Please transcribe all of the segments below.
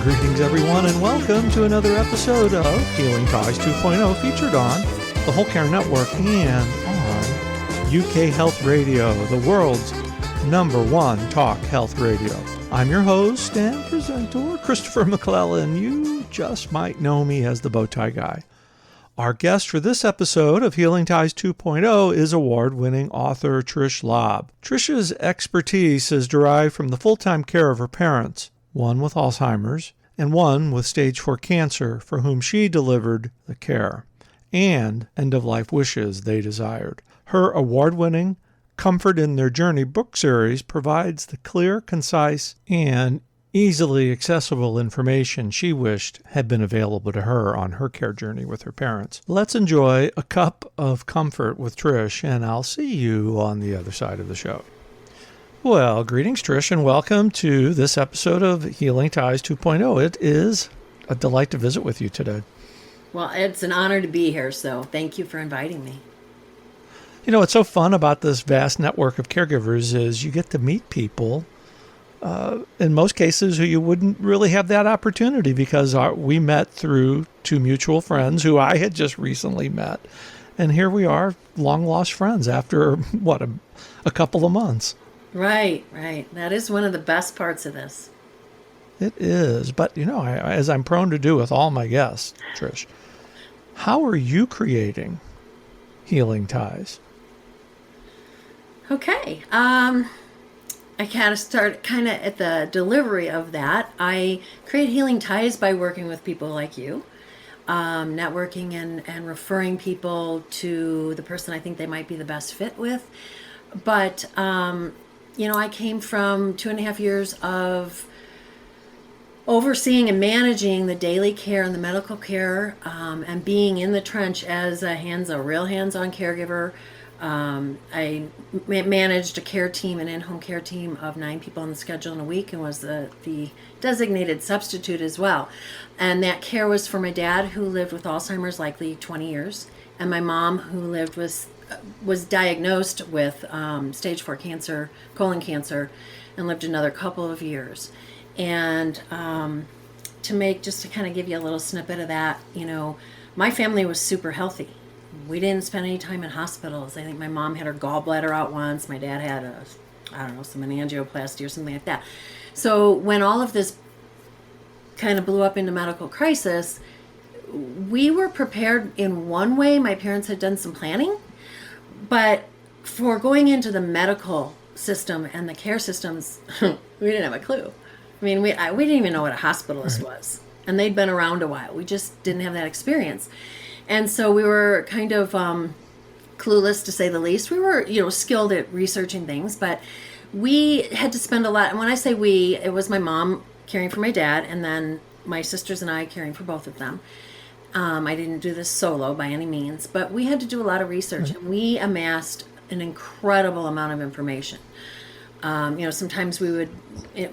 Greetings, everyone, and welcome to another episode of Healing Ties 2.0, featured on the Whole Care Network and on UK Health Radio, the world's #1 talk health radio. I'm your host and presenter, Christopher McClellan. You just might know me as the Bowtie Guy. Our guest for this episode of Healing Ties 2.0 is award-winning author Trish Laub. Trish's expertise is derived from the full-time care of her parents, one with Alzheimer's and one with stage 4 cancer, for whom she delivered the care and end-of-life wishes they desired. Her award-winning Comfort in Their Journey book series provides the clear, concise, and easily accessible information she wished had been available to her on her care journey with her parents. Let's enjoy a cup of comfort with Trish, and I'll see you on the other side of the show. Well, greetings, Trish, and welcome to this episode of Healing Ties 2.0. It is a delight to visit with you today. Well, it's an honor to be here, so thank you for inviting me. You know, what's so fun about this vast network of caregivers is you get to meet people, in most cases, who you wouldn't really have that opportunity, because we met through two mutual friends who I had just recently met. And here we are, long-lost friends after, a couple of months. Right. That is one of the best parts of this. It is. But, you know, as I'm prone to do with all my guests, Trish, how are you creating Healing Ties? Okay. I kind of start at the delivery of that. I create Healing Ties by working with people like you, networking and referring people to the person I think they might be the best fit with. But, I came from 2.5 years of overseeing and managing the daily care and the medical care, and being in the trench as a real hands-on caregiver. I managed a care team, an in-home care team of 9 people on the schedule in a week, and was the designated substitute as well. And that care was for my dad, who lived with Alzheimer's likely 20 years, and my mom, who was diagnosed with stage 4 cancer, colon cancer, and lived another couple of years. And to kind of give you a little snippet of that, my family was super healthy. We didn't spend any time in hospitals. I think my mom had her gallbladder out once. My dad had some angioplasty or something like that. So when all of this kind of blew up into medical crisis, we were prepared in one way. My parents had done some planning, but for going into the medical system and the care systems, we didn't have a clue. I mean, we didn't even know what a hospitalist was, and they'd been around a while. We just didn't have that experience. And so we were kind of clueless, to say the least. We were, skilled at researching things, but we had to spend a lot. And when I say we, it was my mom caring for my dad, and then my sisters and I caring for both of them. I didn't do this solo by any means, but we had to do a lot of research, and we amassed an incredible amount of information. Sometimes we would,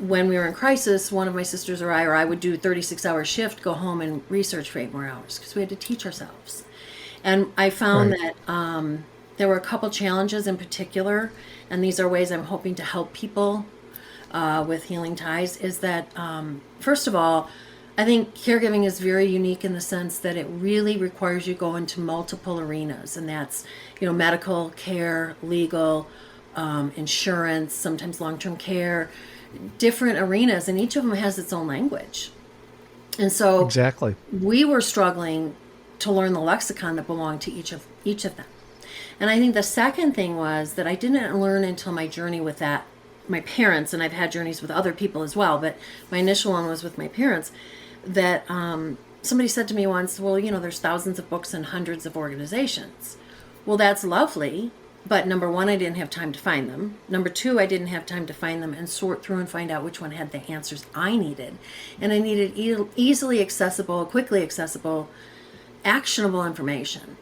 when we were in crisis, one of my sisters or I would do a 36-hour shift, go home and research for 8 more hours, because we had to teach ourselves. And I found that there were a couple challenges in particular, and these are ways I'm hoping to help people with Healing Ties, is that, first of all, I think caregiving is very unique in the sense that it really requires you go into multiple arenas, and that's, medical care, legal, insurance, sometimes long-term care, different arenas, and each of them has its own language. And so exactly, we were struggling to learn the lexicon that belonged to each of them. And I think the second thing was that I didn't learn until my journey with my parents, and I've had journeys with other people as well, but my initial one was with my parents, that somebody said to me once, well, there's thousands of books and hundreds of organizations. Well, that's lovely. But number one, I didn't have time to find them. Number two, I didn't have time to find them and sort through and find out which one had the answers I needed. And I needed easily accessible, quickly accessible, actionable information.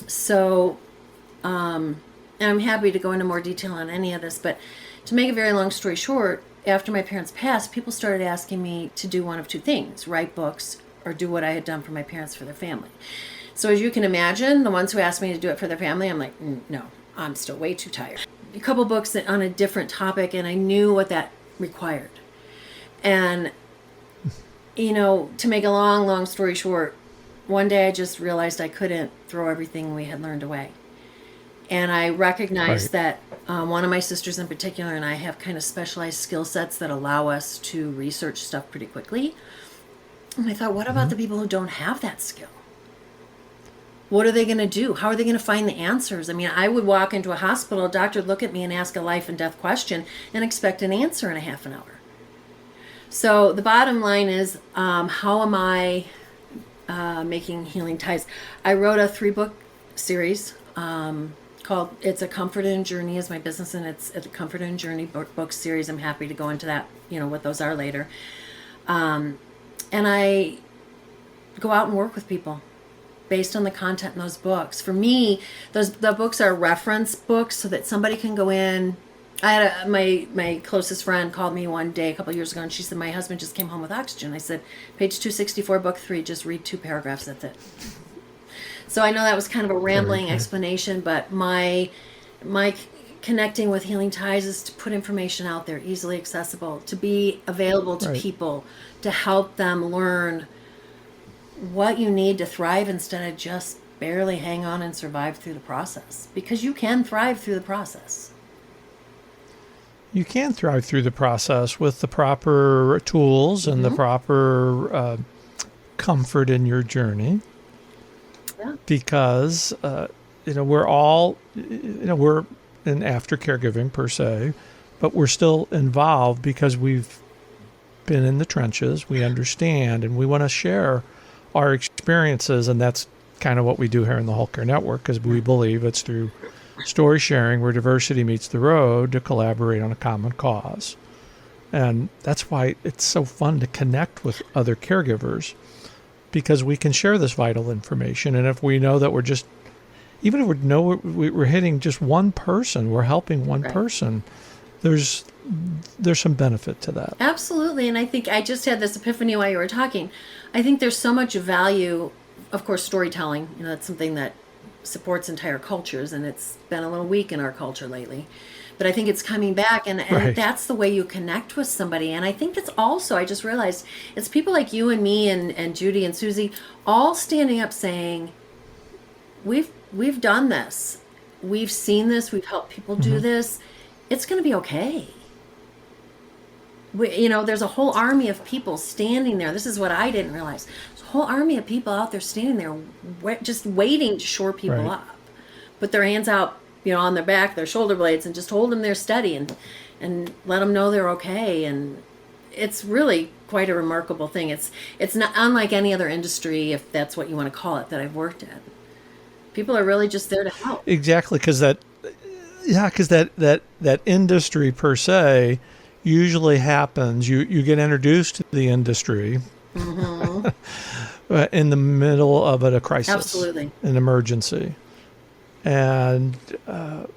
So, and I'm happy to go into more detail on any of this, but to make a very long story short, after my parents passed, people started asking me to do one of two things: write books or do what I had done for my parents for their family. So as you can imagine, the ones who asked me to do it for their family, I'm like, no. I'm still way too tired. A couple books on a different topic, and I knew what that required. And To make a long story short, one day I just realized I couldn't throw everything we had learned away. And I recognized Right. that one of my sisters in particular and I have kind of specialized skill sets that allow us to research stuff pretty quickly. And I thought, what about Hmm. the people who don't have that skill? What are they going to do? How are they going to find the answers? I mean, I would walk into a hospital, a doctor would look at me and ask a life and death question and expect an answer in a half an hour. So the bottom line is, how am I making healing ties? I wrote a 3-book series called "It's a Comfort and Journey" is my business, and it's a Comfort and Journey book series. I'm happy to go into that, what those are later. And I go out and work with people based on the content in those books. For me, the books are reference books so that somebody can go in. I had my closest friend called me one day a couple of years ago, and she said, my husband just came home with oxygen. I said, page 264, book 3, just read 2 paragraphs, that's it. So I know that was kind of a Very rambling good. explanation, but my connecting with Healing Ties is to put information out there, easily accessible, to be available to Right. people, to help them learn what you need to thrive instead of just barely hang on and survive through the process. Because you can thrive through the process. You can thrive through the process with the proper tools and the Mm-hmm. proper comfort in your journey, Yeah. because we're all we're in after caregiving per se, but we're still involved because we've been in the trenches. We understand, and we want to share our experiences, and that's kind of what we do here in the Whole Care Network, because we believe it's through story sharing where diversity meets the road to collaborate on a common cause. And that's why it's so fun to connect with other caregivers, because we can share this vital information. And if we know that we're just, even if we know we're hitting just one person, we're helping one Right. person, there's some benefit to that. Absolutely. And I think I just had this epiphany while you were talking. I think there's so much value, of course, storytelling. That's something that supports entire cultures, and it's been a little weak in our culture lately. But I think it's coming back, and Right. that's the way you connect with somebody. And I think it's also, I just realized, it's people like you and me and Judy and Susie all standing up saying, we've done this. We've seen this. We've helped people do this. It's going to be okay. There's a whole army of people standing there. This is what I didn't realize. There's a whole army of people out there standing there, just waiting to shore people Right. up. Put their hands out, on their back, their shoulder blades, and just hold them there steady and let them know they're okay. And it's really quite a remarkable thing. It's not unlike any other industry, if that's what you want to call it, that I've worked in. People are really just there to help. Exactly, because that industry per se usually happens. You get introduced to the industry Mm-hmm. in the middle of a crisis, Absolutely. an emergency. And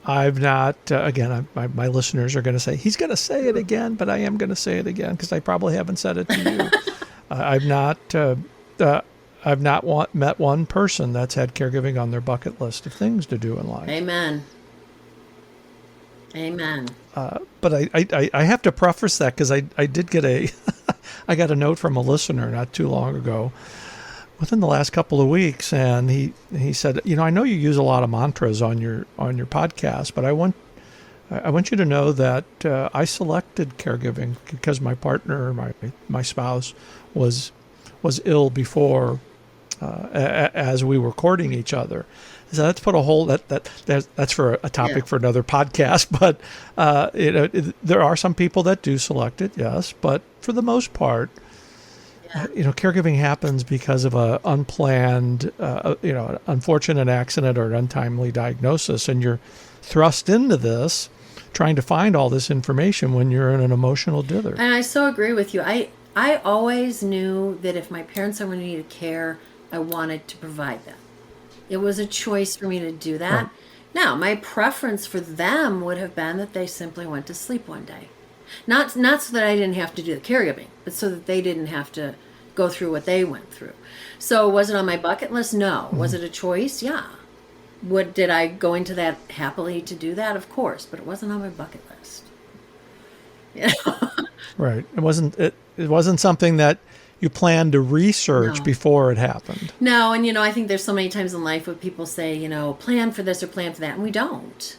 I've not, my listeners are going to say, he's going to say it again, but I am going to say it again because I probably haven't said it to you. I've not, met one person that's had caregiving on their bucket list of things to do in life. Amen. Amen. But I have to preface that because I did get I got a note from a listener not too long ago, within the last couple of weeks, and he said, I know you use a lot of mantras on your podcast, but I want you to know that I selected caregiving because my partner, my spouse, was ill before, as we were courting each other. So let's put a whole that's for a topic Yeah. for another podcast. But there are some people that do select it, yes, but for the most part, caregiving happens because of a unplanned, an unfortunate accident or an untimely diagnosis, and you're thrust into this, trying to find all this information when you're in an emotional dither. And I so agree with you. I always knew that if my parents ever needed care, I wanted to provide them. It was a choice for me to do that. Right. Now, my preference for them would have been that they simply went to sleep one day. Not so that I didn't have to do the caregiving, but so that they didn't have to go through what they went through. So was it on my bucket list? No. Was it a choice? Yeah. Did I go into that happily to do that? Of course, but it wasn't on my bucket list. Right. It wasn't something that you planned to research No. before it happened. No, and I think there's so many times in life where people say, plan for this or plan for that, and we don't.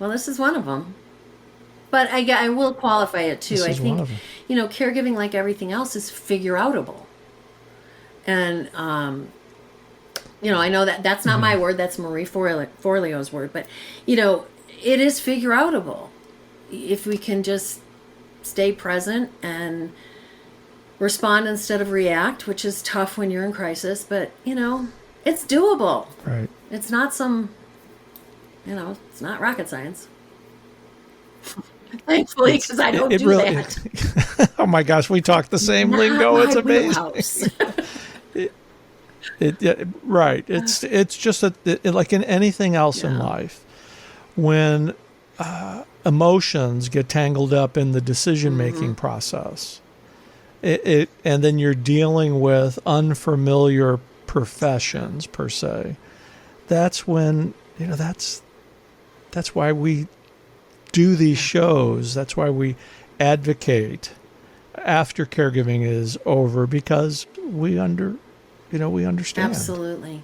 Well, this is one of them. But I will qualify it too. This I is one think, of them. caregiving, like everything else, is figure-outable. And, I know that's not my word, that's Marie Forleo's word, but, it is figure-outable. If we can just stay present and respond instead of react, which is tough when you're in crisis, but, it's doable. Right. It's not it's not rocket science. Thankfully, because I don't do that. Oh my gosh, we talk the same Not lingo. my It's amazing. wheelhouse. Right. It's just like in anything else in life, when emotions get tangled up in the decision-making process, and then you're dealing with unfamiliar professions per se. That's when that's why we do these shows. That's why we advocate after caregiving is over, because we understand. Absolutely.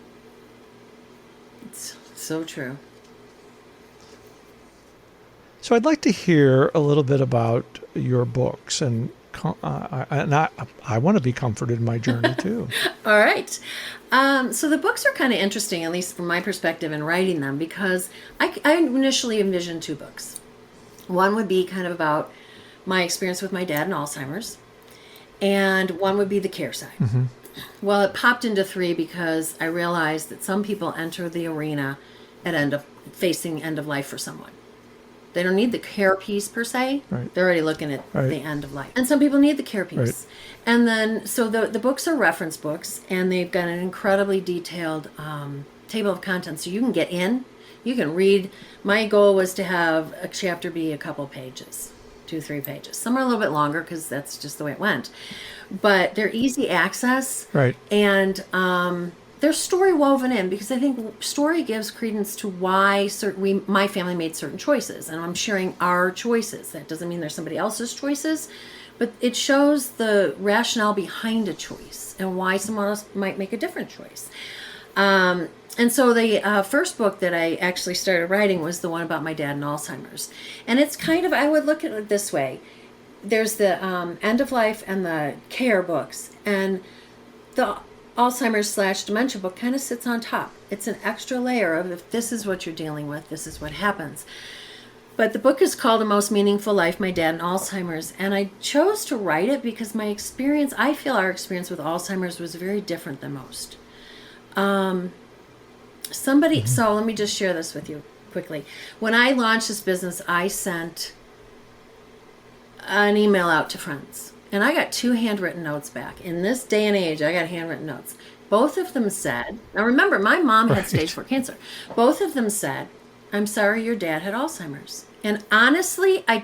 It's so true. So I'd like to hear a little bit about your books, and I want to be comforted in my journey too. All right. So the books are kind of interesting, at least from my perspective in writing them, because I initially envisioned 2 books. One would be kind of about my experience with my dad and Alzheimer's, and one would be the care side. Mm-hmm. Well, it popped into 3 because I realized that some people enter the arena at facing end of life for someone. They don't need the care piece per se. Right. They're already looking at the end of life. And some people need the care piece. Right. And then, so the books are reference books, and they've got an incredibly detailed table of contents. So you can get in, you can read. My goal was to have a chapter be a couple pages, 2-3 pages. Some are a little bit longer because that's just the way it went. But they're easy access. Right. And there's story woven in, because I think story gives credence to why my family made certain choices, and I'm sharing our choices. That doesn't mean there's somebody else's choices, but it shows the rationale behind a choice and why someone else might make a different choice. And so the first book that I actually started writing was the one about my dad and Alzheimer's, and it's kind of, I would look at it this way: there's the end of life and the care books, and the Alzheimer's / dementia book kind of sits on top. It's an extra layer of, if this is what you're dealing with, this is what happens. But the book is called A Most Meaningful Life, My Dad and Alzheimer's. And I chose to write it because I feel our experience with Alzheimer's was very different than most. So let me just share this with you quickly. When I launched this business, I sent an email out to friends. And I got 2 handwritten notes back. In this day and age, I got handwritten notes. Both of them said, now remember, my mom had stage 4 cancer. Both of them said, "I'm sorry your dad had Alzheimer's." And honestly, I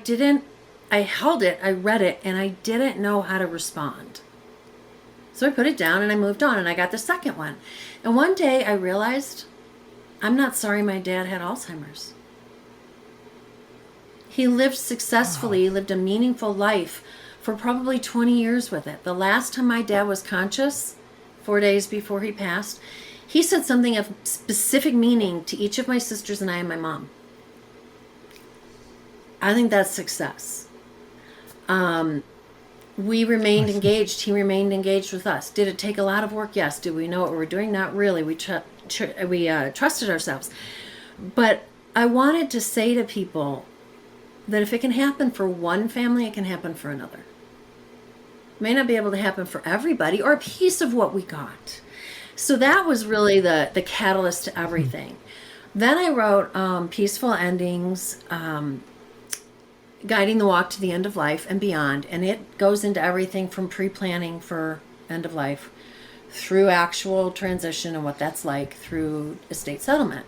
held it, I read it, and I didn't know how to respond. So I put it down and I moved on, and I got the second one. And one day I realized, I'm not sorry my dad had Alzheimer's. He lived successfully, he lived a meaningful life for probably 20 years with it. The last time my dad was conscious, 4 days before he passed, he said something of specific meaning to each of my sisters and I and my mom. I think that's success. We remained engaged. He remained engaged with us. Did it take a lot of work? Yes. Did we know what we were doing? Not really. We trusted ourselves. But I wanted to say to people that if it can happen for one family, it can happen for another. It may not be able to happen for everybody, or a piece of what we got. So that was really the catalyst to everything. Then I wrote Peaceful Endings, Guiding the Walk to the End of Life and Beyond. And it goes into everything from pre-planning for end of life, through actual transition and what that's like, through estate settlement.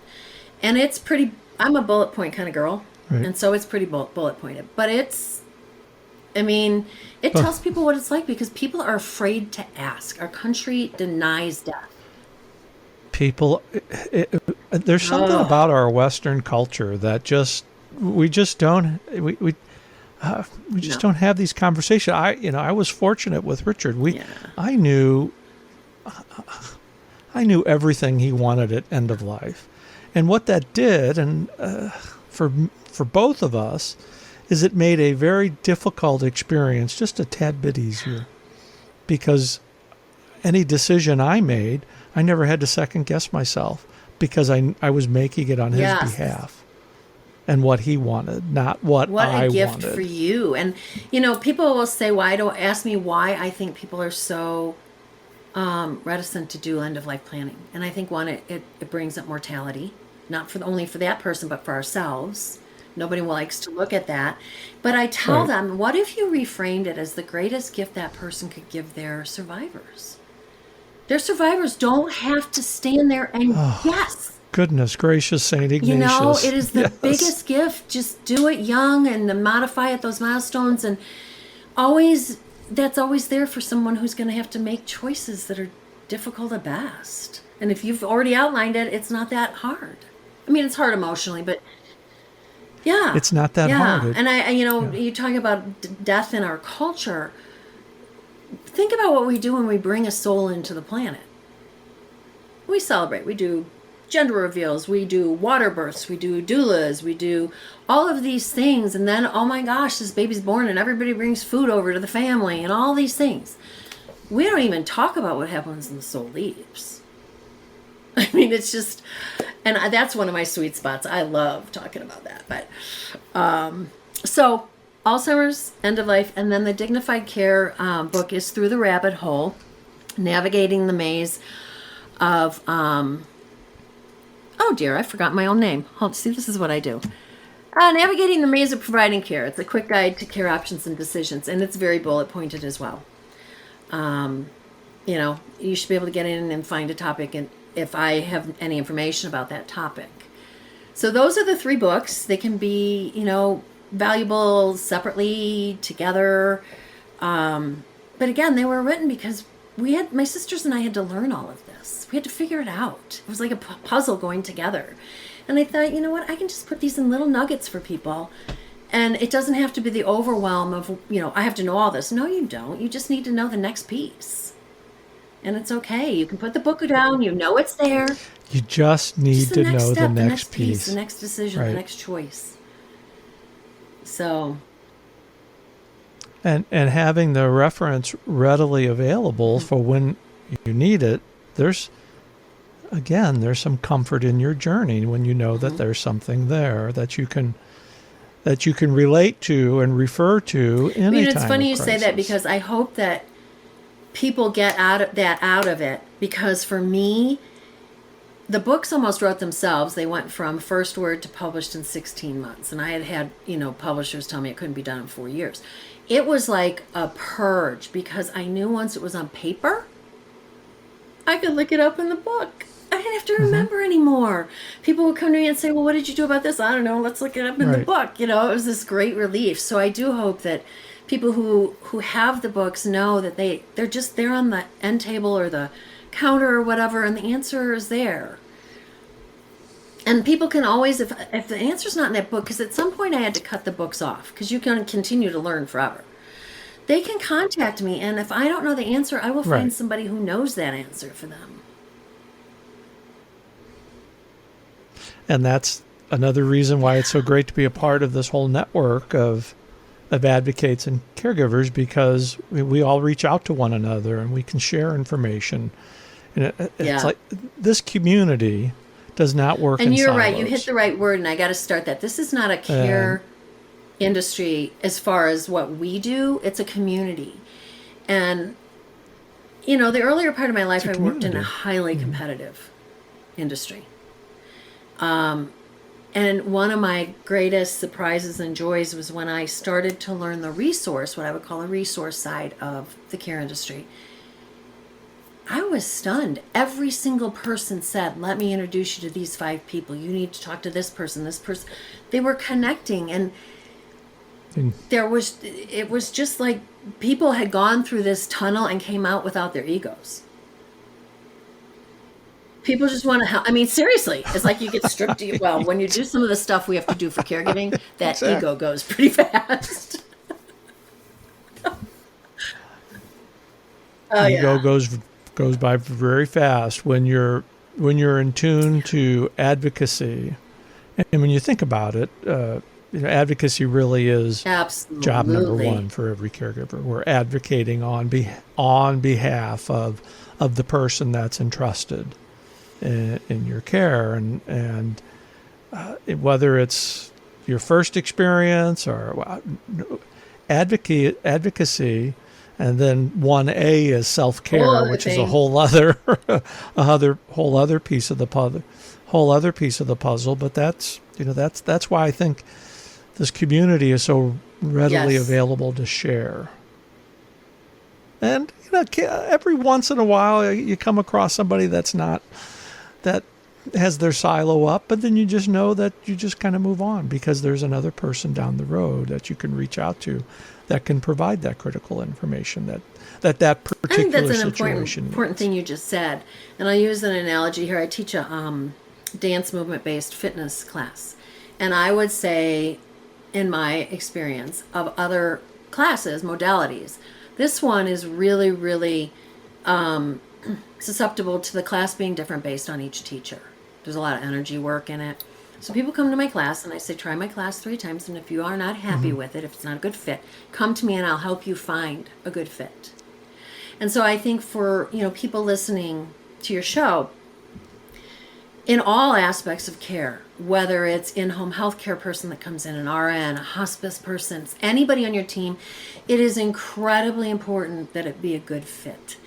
And it's pretty, I'm a bullet point kind of girl. Right. And so it's pretty bullet pointed. But it tells people what it's like, because people are afraid to ask. Our country denies death. There's something about our Western culture that we just don't. we just No. don't have these conversations. I was fortunate with Richard. Yeah. I knew everything he wanted at end of life, and what that did, and for both of us, is it made a very difficult experience just a tad bit easier, because any decision I made, I never had to second guess myself, because I was making it on his Yes. behalf and what he wanted, not what What I a gift wanted. for you. And, people will say, ask me why I think people are so reticent to do end of life planning. And I think one, it brings up mortality, not only for that person, but for ourselves. Nobody likes to look at that. But I tell Right. them, what if you reframed it as the greatest gift that person could give their survivors? Their survivors don't have to stand there and guess. Goodness gracious, St. Ignatius. It is the Yes. biggest gift. Just do it young and then modify at those milestones. And that's always there for someone who's going to have to make choices that are difficult at best. And if you've already outlined it, it's not that hard. I mean, it's hard emotionally, but yeah. It's not that hard. And you talk about death in our culture. Think about what we do when we bring a soul into the planet. We celebrate. We do gender reveals. We do water births. We do doulas. We do all of these things. And then, oh my gosh, this baby's born and everybody brings food over to the family and all these things. We don't even talk about what happens when the soul leaves. I mean, it's just, and that's one of my sweet spots. I love talking about that. But so Alzheimer's, end of life, and then the dignified care book is Through the Rabbit Hole, navigating the maze of oh dear, I forgot my own name. See, this is what I do. Navigating the maze of providing care. It's a quick guide to care options and decisions, and it's very bullet pointed as well. You should be able to get in and find a topic, and if I have any information about that topic. So those are the 3 books. They can be, valuable separately, together. But again, they were written because my sisters and I had to learn all of this. We had to figure it out. It was like a puzzle going together. And I thought, you know what, I can just put these in little nuggets for people. And it doesn't have to be the overwhelm of, I have to know all this. No, you don't. You just need to know the next piece. And it's okay. You can put the book down. You know it's there. You just need Just to the next know step, the next piece. the next decision, Right. the next choice. So, And having the reference readily available for when you need it, there's some comfort in your journey when you know that there's something there that you can relate to and refer to in a time it's funny you of say that, crisis. because I hope that people get out of it, because for me, the books almost wrote themselves. They went from first word to published in 16 months. And I had publishers tell me it couldn't be done in 4 years. It was like a purge, because I knew once it was on paper, I could look it up in the book. I didn't have to remember anymore. People would come to me and say, well, what did you do about this? I don't know. Let's look it up in the Right. book. It was this great relief. So I do hope that people who have the books know that they're on the end table or the counter or whatever, and the answer is there. And people can always, if the answer's not in that book, because at some point I had to cut the books off, because you can continue to learn forever. They can contact me, and if I don't know the answer, I will find Right. somebody who knows that answer for them. And that's another reason why it's so great to be a part of this whole network of advocates and caregivers, because we all reach out to one another and we can share information. And it's like this community does not work in And you're silos. right. You hit the right word, and I got to start that. This is not a care industry as far as what we do. It's a community. And, the earlier part of my life, I worked in a highly competitive industry. And one of my greatest surprises and joys was when I started to learn what I would call a resource side of the care industry. I was stunned. Every single person said, let me introduce you to these 5 people. You need to talk to this person, this person. They were connecting, and it was just like people had gone through this tunnel and came out without their egos. People just want to help. I mean, seriously, it's like you get stripped. Well, when you do some of the stuff we have to do for caregiving, that ego goes pretty fast. Oh Ego yeah. goes by very fast when you're in tune to advocacy. And when you think about it, advocacy really is job number Absolutely. one for every caregiver. We're advocating on behalf of the person that's entrusted in your care, and whether it's your first experience or advocacy, and then 1A is Whole self-care, other which is a thing. whole other whole other piece of the puzzle, but that's why I think this community is so readily Yes. available to share. And every once in a while you come across somebody that has their silo up, but then you just know that you just kind of move on because there's another person down the road that you can reach out to that can provide that critical information that I think that's particular an important situation important needs. thing you just said. And I'll use an analogy here. I teach a dance movement based fitness class. And I would say, in my experience of other classes, modalities, this one is really, really susceptible to the class being different based on each teacher. There's a lot of energy work in it. So people come to my class and I say, try my class 3 times. And if you are not happy with it, if it's not a good fit, come to me and I'll help you find a good fit. And so I think for, people listening to your show, in all aspects of care, whether it's in-home healthcare person that comes in, an RN, a hospice person, anybody on your team, it is incredibly important that it be a good fit.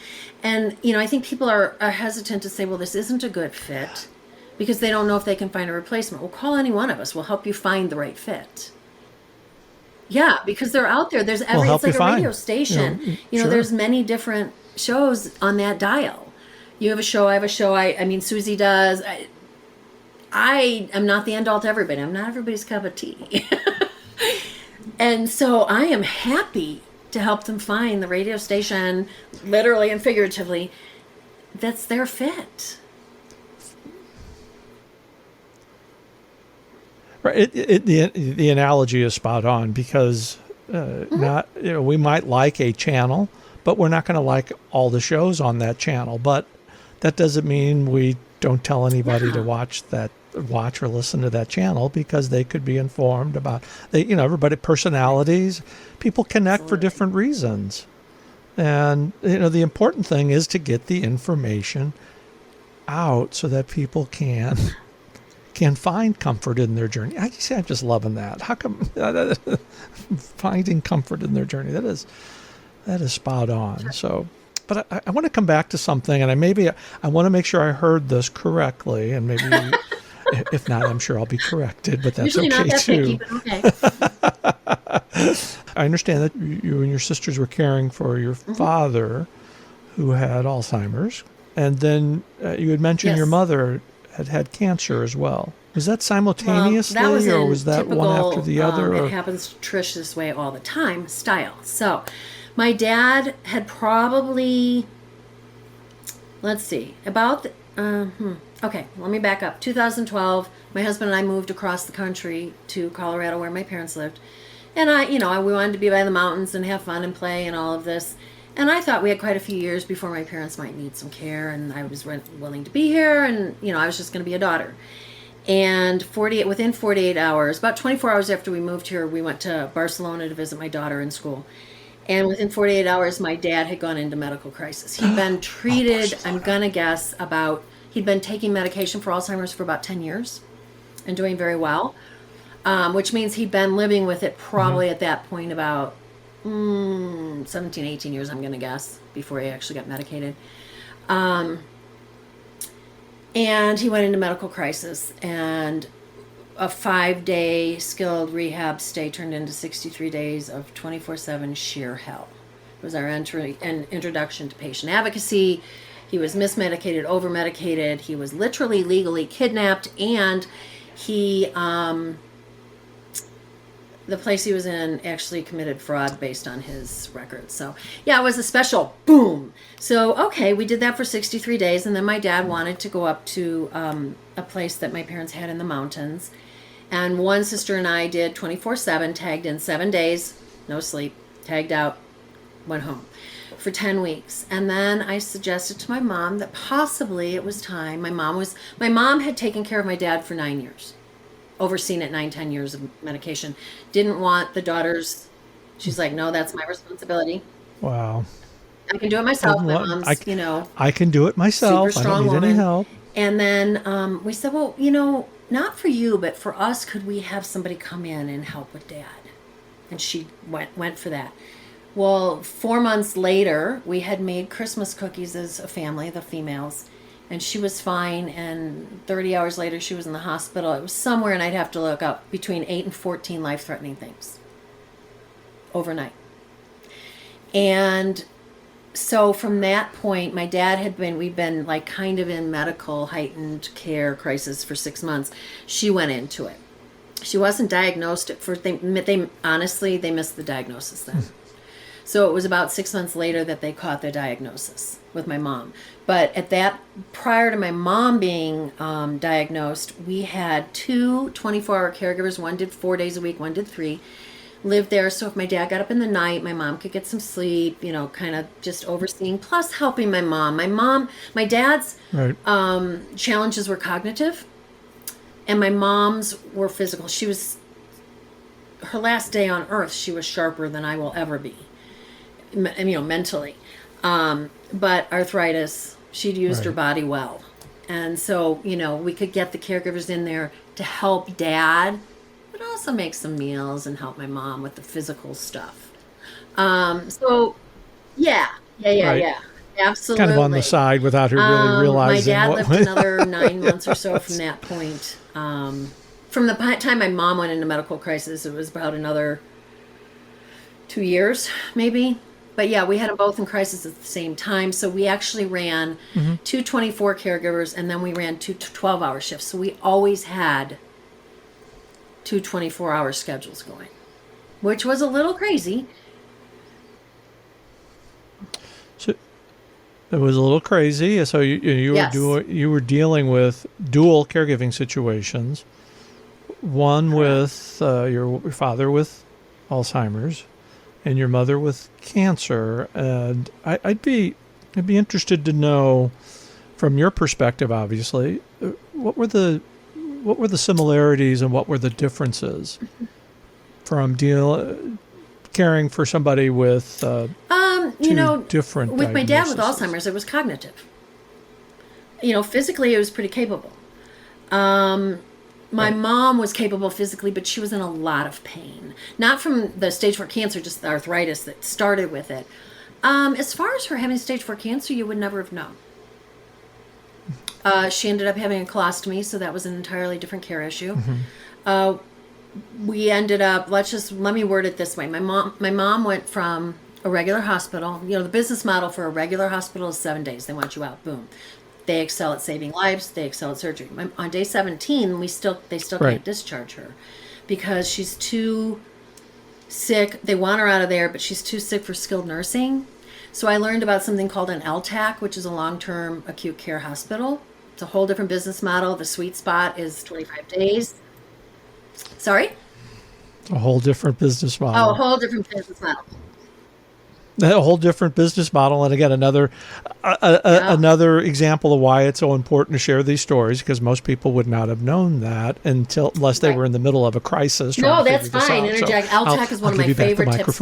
And, I think people are hesitant to say, well, this isn't a good fit because they don't know if they can find a replacement. Well, call any one of us. We'll help you find the right fit. Yeah, because they're out there. We'll It's help you like a radio find. station. Sure. There's many different shows on that dial. You have a show, I have a show. I mean, Susie does. I am not the end all to everybody. I'm not everybody's cup of tea. And so I am happy to help them find the radio station, literally and figuratively, that's their fit. Right. The analogy is spot on because not we might like a channel, but we're not going to like all the shows on that channel. But that doesn't mean we don't tell anybody to Yeah. watch or listen to that channel because they could be informed about everybody personalities. People connect for Absolutely. different reasons, and the important thing is to get the information out so that people can find comfort in their journey. I'm just loving that. How come finding comfort in their journey? That is spot on. So, but I want to come back to something, and I want to make sure I heard this correctly, and maybe if not, I'm sure I'll be corrected. But that's Usually not okay that too. picky, but okay. I understand that you and your sisters were caring for your father, who had Alzheimer's, and then you had mentioned your Yes. mother had cancer as well. Was that Well, simultaneously, that was or in was that one after typical, the other? it Or happens to Trish this way all the time style. So, my dad had probably, let's see, okay, let me back up. 2012, my husband and I moved across the country to Colorado where my parents lived. And we wanted to be by the mountains and have fun and play and all of this. And I thought we had quite a few years before my parents might need some care, and I was willing to be here, and I was just going to be a daughter. And within 48 hours, about 24 hours after we moved here, we went to Barcelona to visit my daughter in school. And within 48 hours, my dad had gone into medical crisis. He'd been treated, I'm going to guess, he'd been taking medication for Alzheimer's for about 10 years and doing very well, which means he'd been living with it probably at that point about 17, 18 years, I'm going to guess, before he actually got medicated. And he went into medical crisis, and a 5-day skilled rehab stay turned into 63 days of 24/7 sheer hell. It was our introduction to patient advocacy. He was mismedicated, over-medicated. He was literally legally kidnapped, and he the place he was in actually committed fraud based on his records. So yeah, it was a special boom. So okay, we did that for 63 days, and then my dad wanted to go up to a place that my parents had in the mountains, and one sister and I did 24/7, tagged in 7 days, no sleep, tagged out, went home. for 10 weeks. And then I suggested to my mom that possibly it was time. My mom had taken care of my dad for 9 years, overseen it 9-10 years of medication. Didn't want the daughters. She's like, no, that's my responsibility. Wow. I can do it myself. My mom's, I can do it myself. super strong I don't need woman. any help. And then we said, well, not for you, but for us, could we have somebody come in and help with Dad? And she went for that. Well, 4 months later, we had made Christmas cookies as a family, the females, and she was fine. And 30 hours later, she was in the hospital. It was somewhere, and I'd have to look up, between 8 and 14 life-threatening things overnight. And so from that point, my dad we'd been like kind of in medical heightened care crisis for 6 months. She went into it. She wasn't diagnosed at first. They honestly, they missed the diagnosis then. So it was about 6 months later that they caught the diagnosis with my mom. But prior to my mom being diagnosed, we had 2 24-hour caregivers. One did 4 days a week, one did 3. Lived there, so if my dad got up in the night, my mom could get some sleep, kind of just overseeing, plus helping my mom. My dad's Right. Challenges were cognitive, and my mom's were physical. Her last day on earth, she was sharper than I will ever be, mentally. But arthritis, she'd used her body well. And so, we could get the caregivers in there to help Dad, but also make some meals and help my mom with the physical stuff. So, yeah, absolutely. Kind of on the side without her really realizing. My dad lived another 9 months or so from that point. From the time my mom went into medical crisis, it was about another 2 years, maybe. But yeah, we had them both in crisis at the same time. So we actually ran 2 24 caregivers, and then we ran 2 12-hour shifts. So we always had 2 24-hour schedules going, which was a little crazy. So it was a little crazy. So Yes. you were dealing with dual caregiving situations. One with your father with Alzheimer's, and your mother with cancer. And I'd be interested to know, from your perspective, obviously, what were the similarities and what were the differences from caring for somebody with different with my dad with diagnoses? Alzheimer's, it was cognitive. Physically, it was pretty capable. My mom was capable physically, but she was in a lot of pain. Not from the stage 4 cancer, just the arthritis that started with it. As far as her having stage 4 cancer, you would never have known. She ended up having a colostomy, so that was an entirely different care issue. We ended up, let me word it this way. My mom went from a regular hospital. The business model for a regular hospital is 7 days. They want you out, boom. They excel at saving lives. They excel at surgery. On day 17, they still can't discharge her because she's too sick. They want her out of there, but she's too sick for skilled nursing. So I learned about something called an LTAC, which is a long-term acute care hospital. It's a whole different business model. The sweet spot is 25 days. Sorry? A whole different business model. Oh, a whole different business model. A whole different business model. And again, another example of why it's so important to share these stories, because most people would not have known that unless they were in the middle of a crisis. No, that's fine. Interject. LTAC is one of my favorite tips,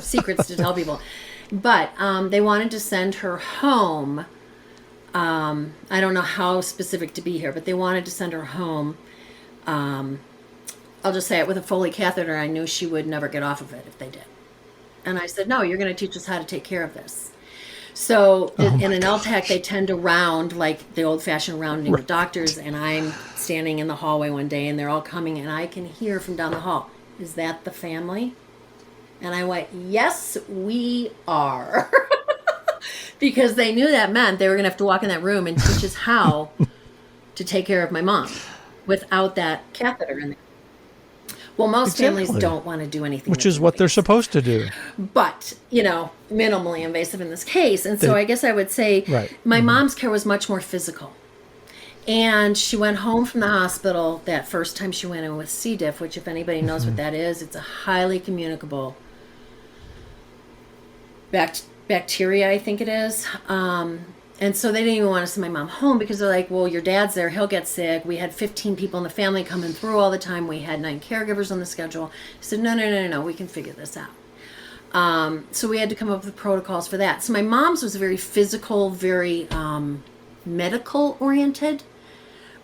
secrets to tell people. But they wanted to send her home. I don't know how specific to be here, but they wanted to send her home. I'll just say it, with a Foley catheter. I knew she would never get off of it if they did. And I said, no, you're going to teach us how to take care of this. So in an LTAC, they tend to round like the old-fashioned rounding with doctors. And I'm standing in the hallway one day, and they're all coming, and I can hear from down the hall, is that the family? And I went, yes, we are. Because they knew that meant they were going to have to walk in that room and teach us how to take care of my mom without that catheter in there. Well, most families don't want to do anything. Which is what they're supposed to do. But, minimally invasive in this case. And so I guess I would say my mom's care was much more physical. And she went home from the hospital that first time she went in with C. diff, which if anybody knows what that is, it's a highly communicable bacteria, I think it is. And so they didn't even want to send my mom home because they're like, well, your dad's there, he'll get sick. We had 15 people in the family coming through all the time. We had 9 caregivers on the schedule. I said, no, we can figure this out. So we had to come up with protocols for that. So my mom's was very physical, very medical oriented.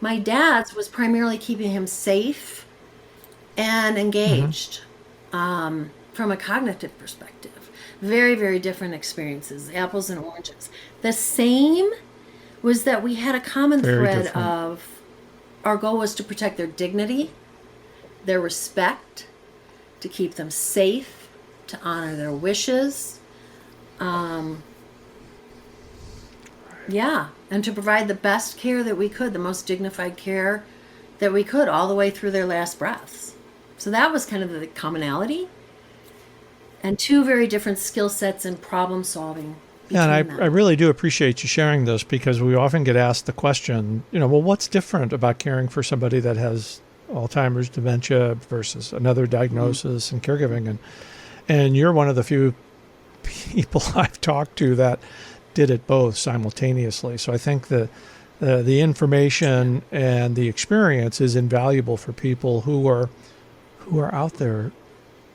My dad's was primarily keeping him safe and engaged from a cognitive perspective. Very, very different experiences, apples and oranges. The same was that we had a common thread of our goal was to protect their dignity, their respect, to keep them safe, to honor their wishes. And to provide the best care that we could, the most dignified care that we could, all the way through their last breaths. So that was kind of the commonality. And 2 very different skill sets in problem solving. Yeah, and I really do appreciate you sharing this, because we often get asked the question, well, what's different about caring for somebody that has Alzheimer's, dementia versus another diagnosis and caregiving? And you're one of the few people I've talked to that did it both simultaneously. So I think the information and the experience is invaluable for people who are out there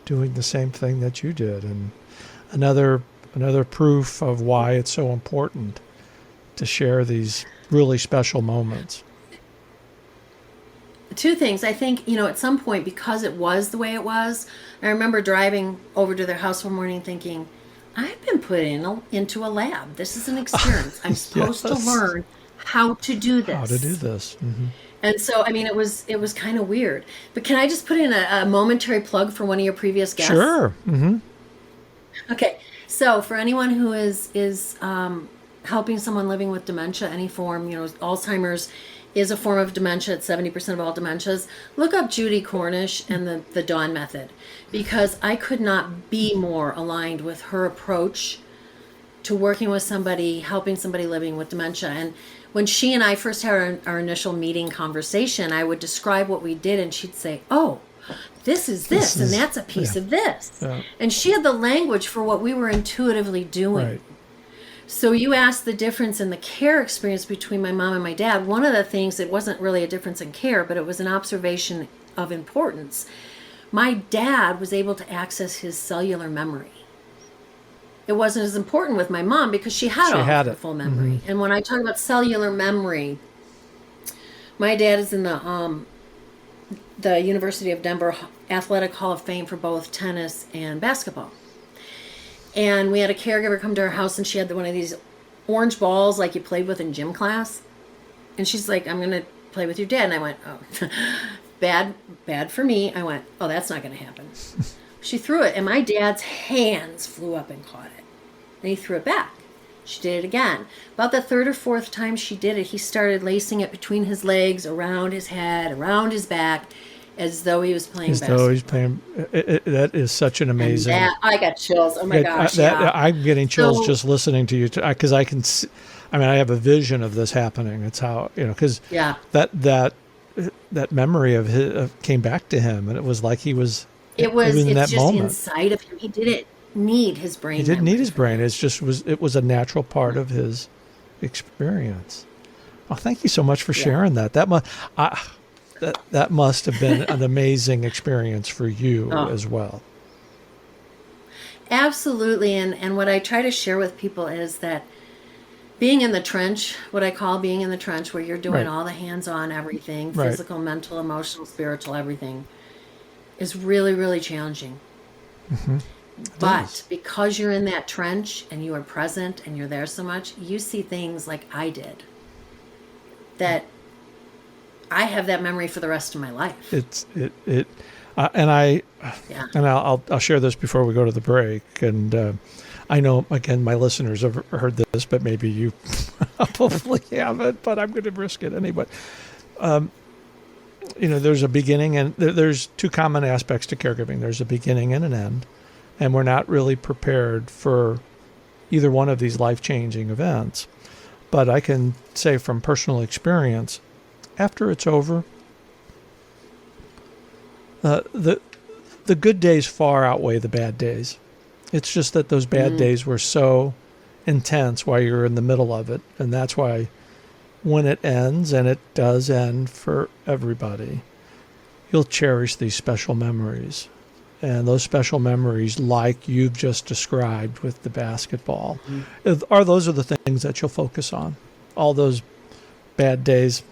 doing the same thing that you did, and another proof of why it's so important to share these really special moments. 2 things. I think, at some point, because it was the way it was, I remember driving over to their house one morning thinking, I've been put into a lab. This is an experience. I'm supposed to learn how to do this. Mm-hmm. And so, it was kind of weird. But can I just put in a momentary plug for one of your previous guests? Sure. Mm-hmm. Okay. So for anyone who is helping someone living with dementia, any form, Alzheimer's is a form of dementia. It's 70% of all dementias. Look up Judy Cornish and the Dawn method, because I could not be more aligned with her approach to working with somebody, helping somebody living with dementia. And when she and I first had our initial meeting conversation, I would describe what we did, and she'd say, oh, this is this, and that's a piece of this. Yeah. And she had the language for what we were intuitively doing. Right. So you asked the difference in the care experience between my mom and my dad. One of the things, it wasn't really a difference in care, but it was an observation of importance. My dad was able to access his cellular memory. It wasn't as important with my mom because she had the full memory. Mm-hmm. And when I talk about cellular memory, my dad is in the University of Denver Athletic Hall of Fame for both tennis and basketball. And we had a caregiver come to our house, and she had one of these orange balls like you played with in gym class. And she's like, I'm going to play with your dad. And I went, oh, bad for me. I went, oh, that's not going to happen. She threw it, and my dad's hands flew up and caught it. And he threw it back. She did it again. About the 3rd or 4th time she did it, he started lacing it between his legs, around his head, around his back, as though he was playing basketball. As though he's playing. That is such an amazing. I got chills. Oh my gosh! I'm getting chills just listening to you, because I can see. I have a vision of this happening. It's how because that memory of his came back to him, and it was like he was. It was in that just moment. Inside of him. He didn't need his brain. He didn't need his brain. It was a natural part of his experience. Well, thank you so much for sharing that. That must have been an amazing experience for you as well. Absolutely. And what I try to share with people is that being in the trench, what I call being in the trench, where you're doing all the hands-on everything, physical, mental, emotional, spiritual, everything, is really, really challenging. Mm-hmm. But because you're in that trench and you are present and you're there so much, you see things like I did that I have that memory for the rest of my life. I'll share this before we go to the break. And I know, again, my listeners have heard this, but maybe you probably haven't, but I'm going to risk it anyway. There's a beginning, and there's 2 common aspects to caregiving. There's a beginning and an end, and we're not really prepared for either one of these life-changing events. But I can say from personal experience, after it's over, the good days far outweigh the bad days. It's just that those bad days were so intense while you're in the middle of it. And that's why when it ends, and it does end for everybody, you'll cherish these special memories. And those special memories, like you've just described with the basketball, those are the things that you'll focus on. All those bad days,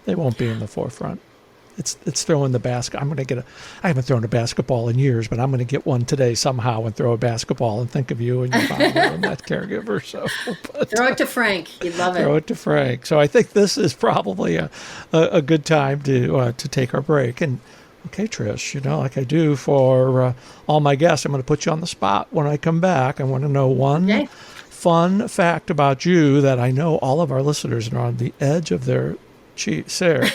they won't be in the forefront. It's throwing the basket. I haven't thrown a basketball in years, but I'm going to get one today somehow and throw a basketball and think of you and your father and that caregiver. So throw it to Frank. He'd love it. Throw it to Frank. So I think this is probably a good time to take our break. And okay, Trish, like I do for all my guests, I'm going to put you on the spot. When I come back, I want to know one fun fact about you that I know all of our listeners are on the edge of their chair.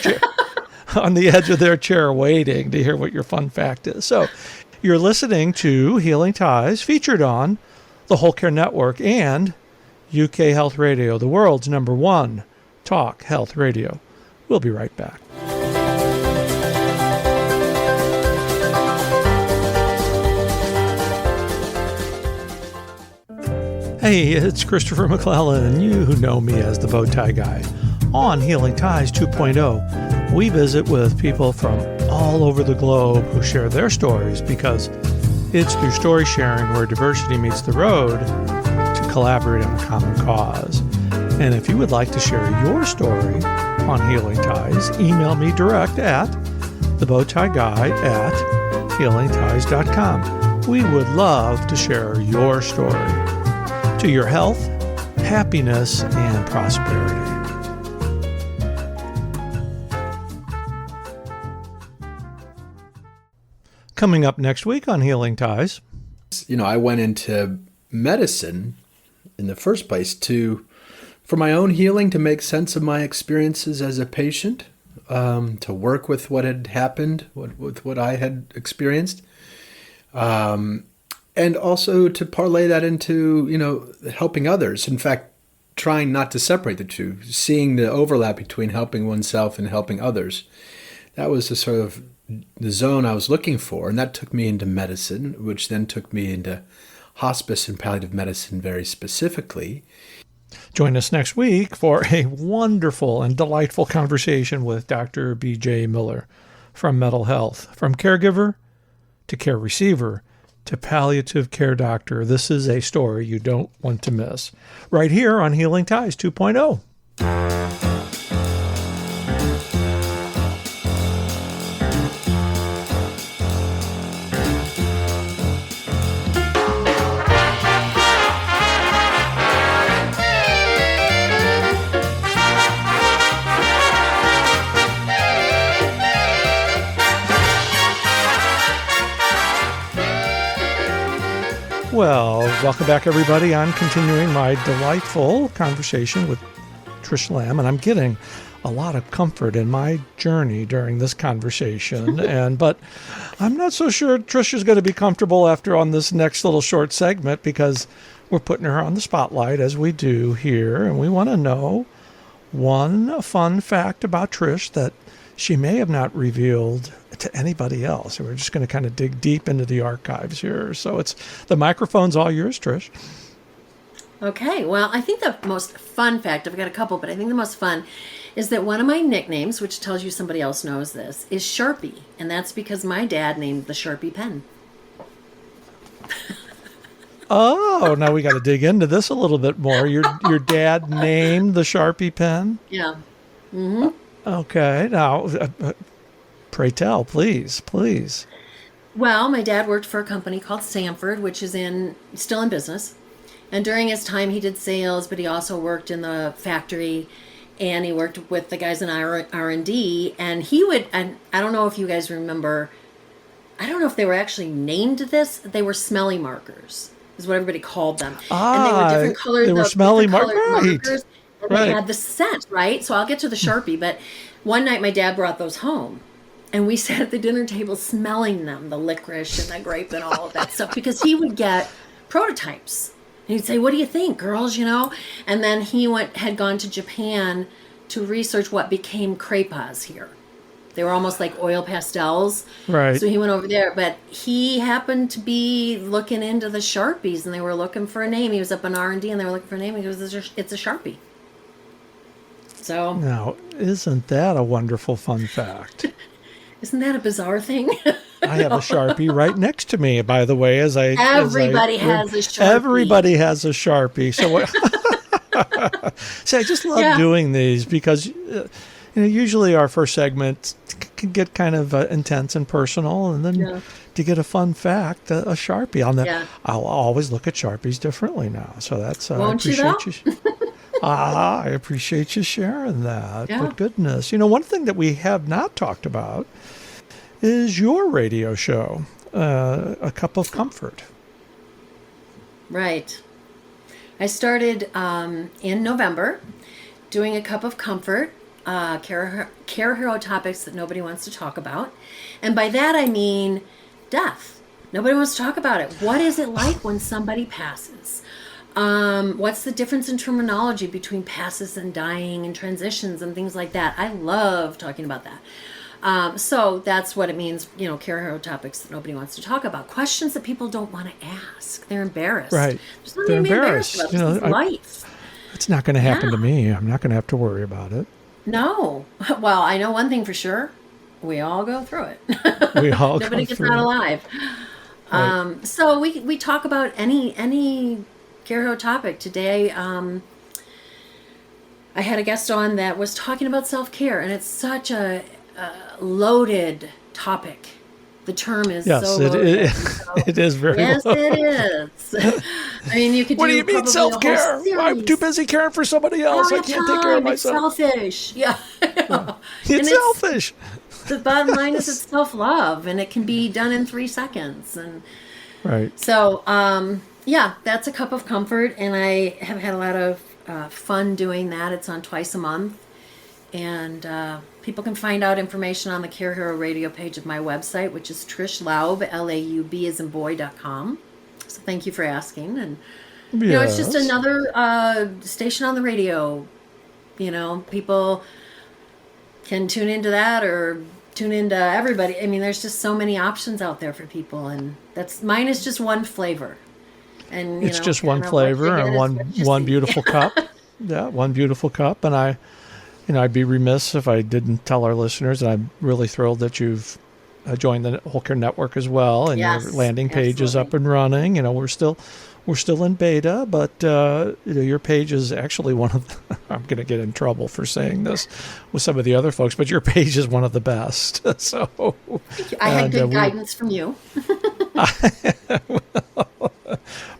On the edge of their chair waiting to hear what your fun fact is. So you're listening to Healing Ties, featured on the Whole Care Network and UK Health Radio, the world's #1 talk health radio. We'll be right back. Hey, it's Christopher McClellan, and you know me as the Bowtie Guy. On Healing Ties 2.0, we visit with people from all over the globe who share their stories, because it's through story sharing where diversity meets the road to collaborate on a common cause. And if you would like to share your story on Healing Ties, email me direct at thebowtieguy@healingties.com. We would love to share your story to your health, happiness, and prosperity. Coming up next week on Healing Ties. I went into medicine in the first place for my own healing, to make sense of my experiences as a patient, to work with what had happened, with what I had experienced, and also to parlay that into, helping others. In fact, trying not to separate the two, seeing the overlap between helping oneself and helping others. That was the sort of the zone I was looking for, and that took me into medicine, which then took me into hospice and palliative medicine very specifically. Join us next week for a wonderful and delightful conversation with Dr. B.J. Miller from Mental Health. From caregiver to care receiver to palliative care doctor, this is a story you don't want to miss. Right here on Healing Ties 2.0. Well, welcome back, everybody. I'm continuing my delightful conversation with Trish Laub, and I'm getting a lot of comfort in my journey during this conversation. But I'm not so sure Trish is going to be comfortable on this next little short segment, because we're putting her on the spotlight as we do here, and we want to know one fun fact about Trish that she may have not revealed to anybody else. We're just going to kind of dig deep into the archives here. So the microphone's all yours, Trish. Okay, well, I think the most fun fact, I've got a couple, but I think the most fun is that one of my nicknames, which tells you somebody else knows this, is Sharpie. And that's because my dad named the Sharpie pen. Oh, now we got to dig into this a little bit more. Your dad named the Sharpie pen? Yeah. Mm-hmm. Okay, now, pray tell, please. Well, my dad worked for a company called Sanford, which is still in business. And during his time, he did sales, but he also worked in the factory, and he worked with the guys in R&D. And and I don't know if you guys remember, I don't know if they were actually named this. They were smelly markers, is what everybody called them. And they were different colors. They were smelly markers. And they had the scent, right? So I'll get to the Sharpie, but one night my dad brought those home, and we sat at the dinner table smelling them, the licorice and the grape and all of that stuff, because he would get prototypes. And he'd say, "What do you think, girls?" And then he had gone to Japan to research what became crepas here. They were almost like oil pastels. Right. So he went over there, but he happened to be looking into the Sharpies, and they were looking for a name. He was up in R&D, and they were looking for a name. He goes, "It's a Sharpie." So Now, isn't that a wonderful fun fact? isn't that a bizarre thing? I have a Sharpie right next to me, by the way, Everybody has a Sharpie. Everybody has a Sharpie. So, see, I just love doing these because usually our first segment can get kind of intense and personal, and then to get a fun fact, a Sharpie. I'll always look at Sharpies differently now. So that's I appreciate you. I appreciate you sharing that. Yeah. But goodness, one thing that we have not talked about is your radio show, A Cup of Comfort. Right. I started in November doing A Cup of Comfort, care hero topics that nobody wants to talk about. And by that I mean death. Nobody wants to talk about it. What is it like when somebody passes? What's the difference in terminology between passes and dying and transitions and things like that? I love talking about that. So that's what it means, care hero topics that nobody wants to talk about. Questions that people don't want to ask. They're embarrassed. Right. There's nothing to be embarrassed about. This is life. It's not going to happen to me. I'm not going to have to worry about it. No. Well, I know one thing for sure. We all go through it. We all Nobody go gets through out it. alive. Right. So we talk about any care hero topic. Today, I had a guest on that was talking about self-care, and it's such a loaded topic. The term is so loaded. It is very loaded. It is. I mean, you could What do you mean self-care? I'm too busy caring for somebody else. I can't take care of myself. It's selfish. Yeah. It's selfish. The bottom line is it's self-love, and it can be done in 3 seconds. And right. so, that's A Cup of Comfort, and I have had a lot of fun doing that. It's on twice a month, and people can find out information on the Care Hero radio page of my website, which is Trish Laub, Laub as in boy.com. So thank you for asking. And it's just another station on the radio. People can tune into that or tune into everybody. I mean, there's just so many options out there for people, and mine is just one flavor. And it's just one flavor and one beautiful cup. Yeah, one beautiful cup. And I'd be remiss if I didn't tell our listeners that I'm really thrilled that you've joined the Whole Care Network as well, and your landing page is up and running. We're still in beta, but your page is actually one of the, I'm going to get in trouble for saying this with some of the other folks, but your page is one of the best. So I had good guidance from you.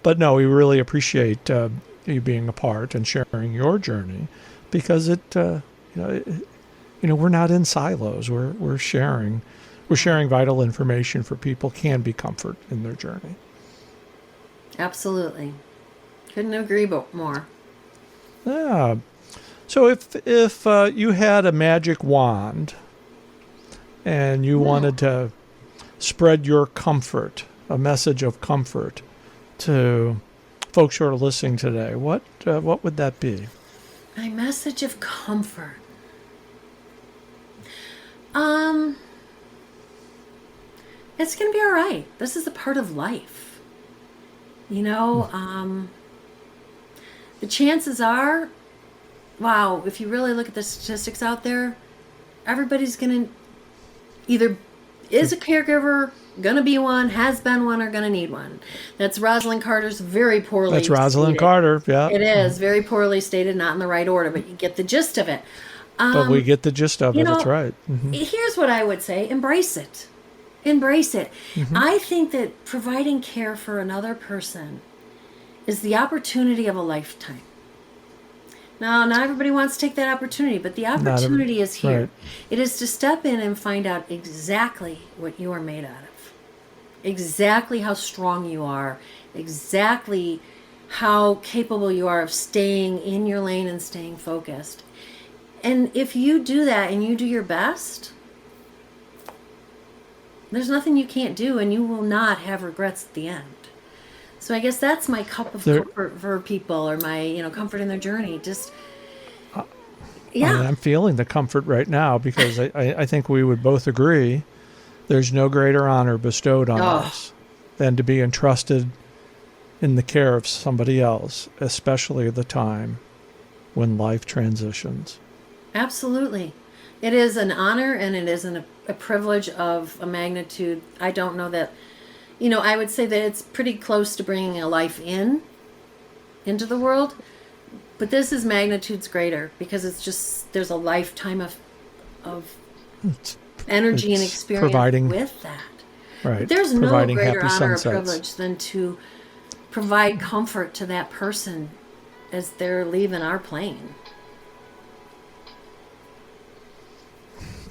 But no, we really appreciate you being a part and sharing your journey, because we're not in silos. We're sharing vital information for people, can be comfort in their journey. Absolutely. Couldn't agree more. Yeah. So if you had a magic wand and you wanted to spread your comfort, a message of comfort to folks who are listening today, what would that be? My message of comfort. It's going to be all right. This is a part of life. The chances are, if you really look at the statistics out there, everybody's going to either is a caregiver, going to be one, has been one, or going to need one. That's Rosalind Carter's very poorly That's Rosalind Carter, yeah. It is very poorly stated, not in the right order, but you get the gist of it. But we get the gist of it, that's right. Mm-hmm. Here's what I would say. Embrace it. Embrace it. Mm-hmm. I think that providing care for another person is the opportunity of a lifetime. Now, not everybody wants to take that opportunity, but the opportunity is here. Right. It is to step in and find out exactly what you are made out of, exactly how strong you are, exactly how capable you are of staying in your lane and staying focused. And if you do that and you do your best, there's nothing you can't do, and you will not have regrets at the end. So I guess that's my cup of comfort for people, or my, comfort in their journey. Just Yeah. I'm feeling the comfort right now because I think we would both agree there's no greater honor bestowed on us than to be entrusted in the care of somebody else, especially at the time when life transitions. Absolutely. It is an honor, and it is a privilege of a magnitude. I don't know that, I would say that it's pretty close to bringing a life into the world, but this is magnitudes greater because it's just, there's a lifetime of energy and experience with that. Right. But there's no Providing greater happy honor or sunsets. privilege than to provide comfort to that person as they're leaving our plane.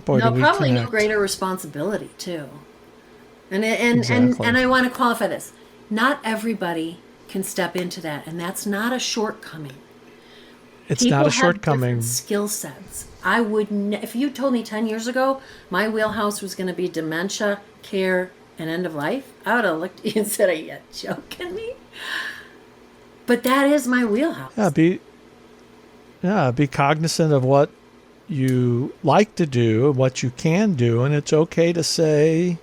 Boy, do we Probably connect. no greater responsibility too. And Exactly. I want to qualify this. Not everybody can step into that, and that's not a shortcoming. It's People not a have shortcoming. different skill sets. I would, if you told me 10 years ago my wheelhouse was going to be dementia, care, and end of life, I would have looked at you and said, "Are you joking me?" But that is my wheelhouse. Be cognizant of what you like to do and what you can do, and it's okay to say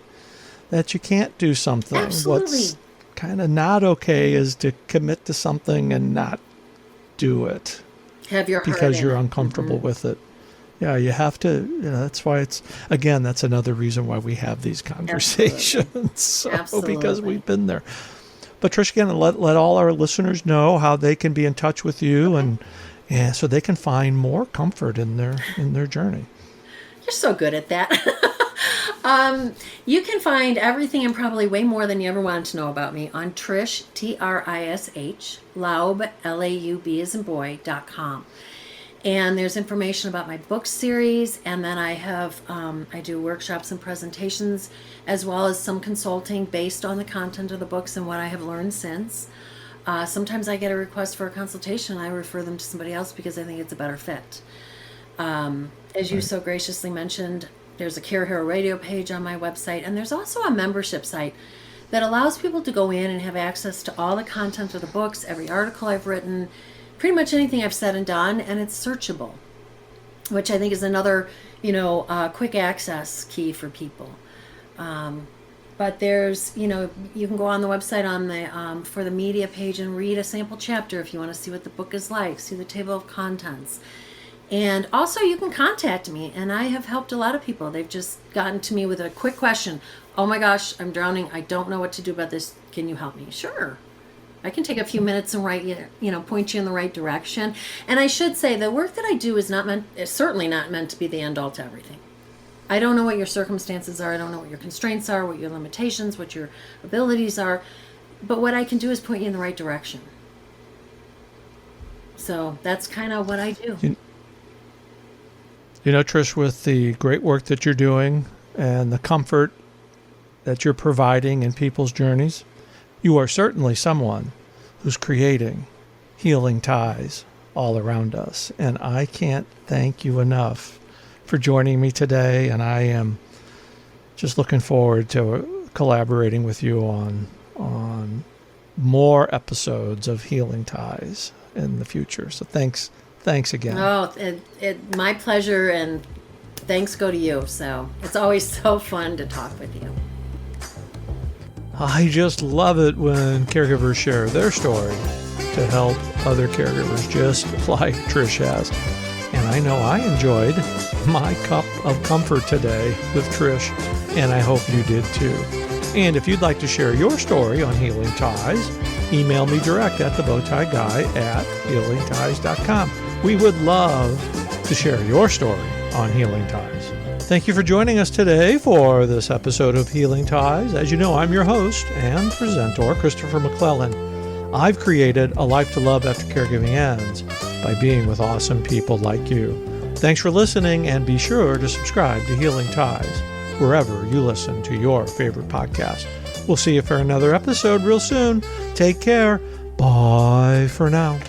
that you can't do something. Absolutely. What's kind of not okay is to commit to something and not do it Have your heart because in you're it. uncomfortable with it. Yeah, you have to, that's why that's another reason why we have these conversations. Absolutely. Because we've been there. But Trish, again, let all our listeners know how they can be in touch with you and so they can find more comfort in their journey. You're so good at that. You can find everything and probably way more than you ever wanted to know about me on Trish, Trish, Laub, Laub as in boy.com. And there's information about my book series, and then I have I do workshops and presentations as well as some consulting based on the content of the books and what I have learned since. Sometimes I get a request for a consultation and I refer them to somebody else because I think it's a better fit. As you so graciously mentioned, there's a Care Hero Radio page on my website, and there's also a membership site that allows people to go in and have access to all the content of the books, every article I've written, pretty much anything I've said and done, and it's searchable, which I think is another, quick access key for people. But there's, you can go on the website on the for the media page and read a sample chapter if you want to see what the book is like, see the table of contents. And also you can contact me, and I have helped a lot of people. They've just gotten to me with a quick question. "Oh my gosh, I'm drowning. I don't know what to do about this. Can you help me?" Sure. I can take a few minutes and point you in the right direction. And I should say the work that I do is certainly not meant to be the end all to everything. I don't know what your circumstances are. I don't know what your constraints are, what your limitations, what your abilities are. But what I can do is point you in the right direction. So that's kind of what I do. Trish, with the great work that you're doing and the comfort that you're providing in people's journeys, you are certainly someone who's creating healing ties all around us. And I can't thank you enough for joining me today. And I am just looking forward to collaborating with you on more episodes of Healing Ties in the future. So thanks again. Oh, my pleasure, and thanks go to you. So it's always so fun to talk with you. I just love it when caregivers share their story to help other caregivers, just like Trish has. And I know I enjoyed my cup of comfort today with Trish, and I hope you did too. And if you'd like to share your story on Healing Ties, email me direct at thebowtieguy@healingties.com. We would love to share your story on Healing Ties. Thank you for joining us today for this episode of Healing Ties. As you know, I'm your host and presenter, Christopher McClellan. I've created a life to love after caregiving ends by being with awesome people like you. Thanks for listening, and be sure to subscribe to Healing Ties wherever you listen to your favorite podcast. We'll see you for another episode real soon. Take care. Bye for now.